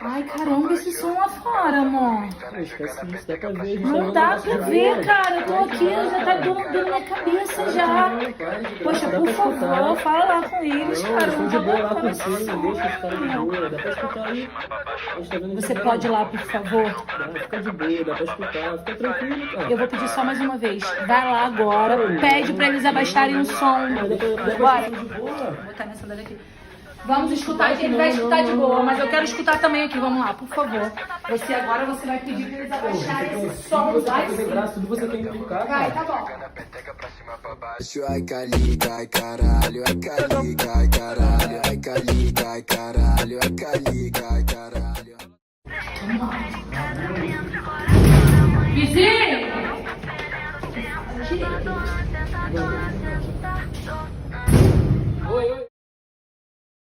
Ai, caramba, esse som lá fora, amor. Esquece isso, dá pra ver. Não dá pra ver, cara. Eu tô aqui, já tá doendo minha cabeça já. Poxa, por favor, fala lá com eles, cara. Não, de boa lá com você, deixa os caras de boa, dá pra escutar aí. Você pode ir lá, por favor? Fica de boa, dá pra escutar, fica tranquilo, cara. Eu vou pedir só mais uma vez. Vai lá agora, pede pra eles abaixarem o som. Bora. Vou botar nessa daqui aqui. Vamos escutar, que ele vai escutar de boa, mas eu quero escutar também aqui. Vamos lá, por favor. Você agora vai pedir pra eles abaixarem esse som. Vai sim. Tudo você tem que indicar, Vai, tá bom. Ai, calica, ai, caralho, ai, calica, ai, caralho, ai, calica, ai, caralho, ai, calica, ai,